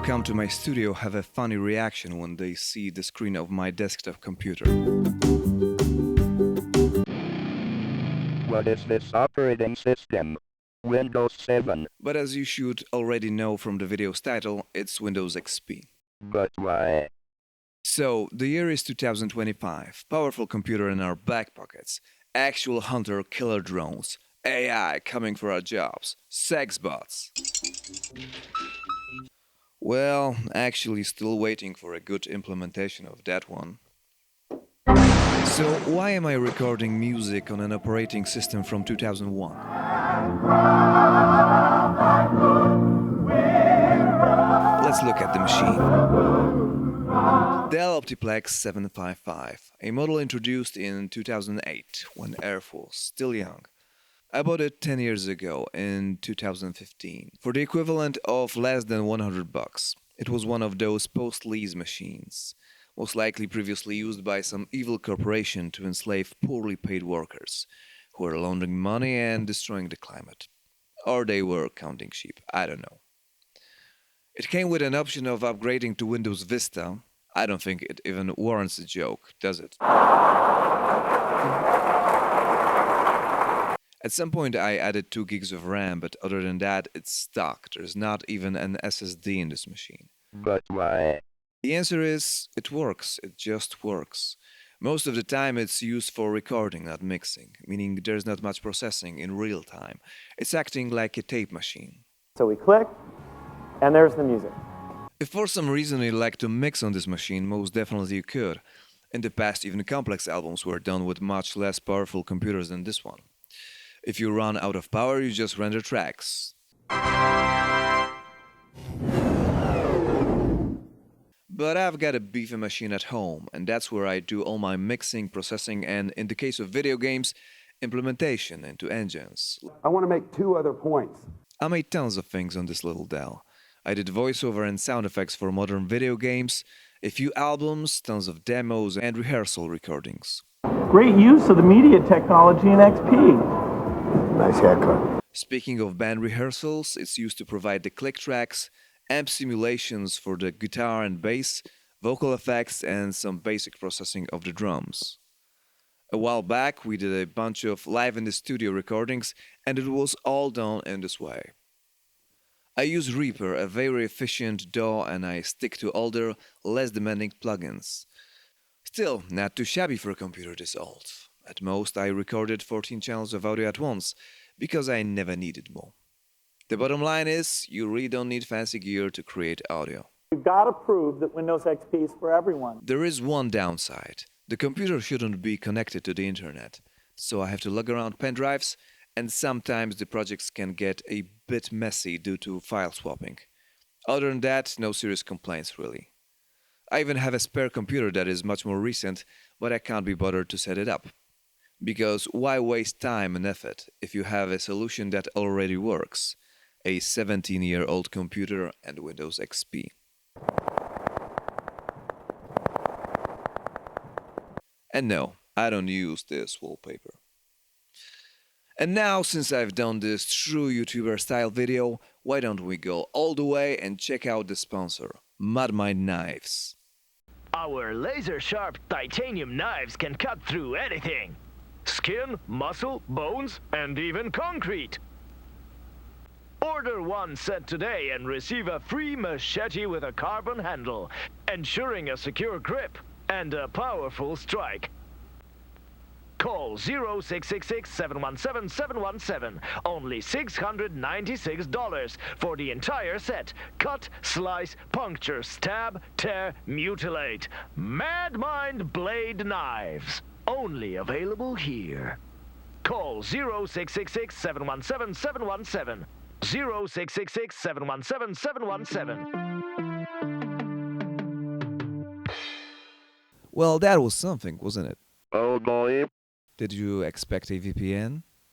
come to my studio have a funny reaction when they see the screen of my desktop computer. What is this operating system? Windows 7. But as you should already know from the video's title, it's Windows XP. But why? So, the year is 2025, powerful computer in our back pockets, actual hunter-killer drones, AI coming for our jobs, sex bots. Well, actually still waiting for a good implementation of that one. So, why am I recording music on an operating system from 2001? Let's look at the machine. Dell Optiplex 755, a model introduced in 2008 when Air Force, still young. I bought it 10 years ago in 2015 for the equivalent of less than $100. It was one of those post-lease machines, most likely previously used by some evil corporation to enslave poorly paid workers who were laundering money and destroying the climate. Or they were counting sheep, I don't know. It came with an option of upgrading to Windows Vista. I don't think it even warrants a joke, does it? At some point I added 2 gigs of RAM, but other than that it's stuck. There's not even an SSD in this machine. But why? The answer is, it works, it just works. Most of the time it's used for recording, not mixing, meaning there's not much processing in real time. It's acting like a tape machine. So we click, and there's the music. If for some reason you'd like to mix on this machine, most definitely you could. In the past, even complex albums were done with much less powerful computers than this one. If you run out of power, you just render tracks. But I've got a beefy machine at home, and that's where I do all my mixing, processing, and in the case of video games, implementation into engines. I want to make 2 other points. I made tons of things on this little Dell. I did voiceover and sound effects for modern video games, a few albums, tons of demos, and rehearsal recordings. Great use of the media technology in XP. Nice haircut. Speaking of band rehearsals, it's used to provide the click tracks, amp simulations for the guitar and bass, vocal effects, and some basic processing of the drums. A while back, we did a bunch of live in the studio recordings, and it was all done in this way. I use Reaper, a very efficient DAW, and I stick to older, less demanding plugins. Still, not too shabby for a computer this old. At most, I recorded 14 channels of audio at once, because I never needed more. The bottom line is, you really don't need fancy gear to create audio. We've got to prove that Windows XP is for everyone. There is one downside. The computer shouldn't be connected to the internet, so I have to lug around pen drives, and sometimes the projects can get a bit messy due to file swapping. Other than that, no serious complaints really. I even have a spare computer that is much more recent, but I can't be bothered to set it up. Because why waste time and effort if you have a solution that already works? A 17-year-old computer and Windows XP. And no, I don't use this wallpaper. And now, since I've done this true YouTuber style video, why don't we go all the way and check out the sponsor, Mudmine Knives. Our laser-sharp titanium knives can cut through anything. Skin, muscle, bones, and even concrete. Order one set today and receive a free machete with a carbon handle, ensuring a secure grip and a powerful strike. Call 0666-717-717, only $696 for the entire set. Cut, slice, puncture, stab, tear, mutilate. Mad Mind Blade Knives, only available here. Call 0666-717-717, 0666-717-717. Well, that was something, wasn't it? Oh boy. Did you expect a VPN?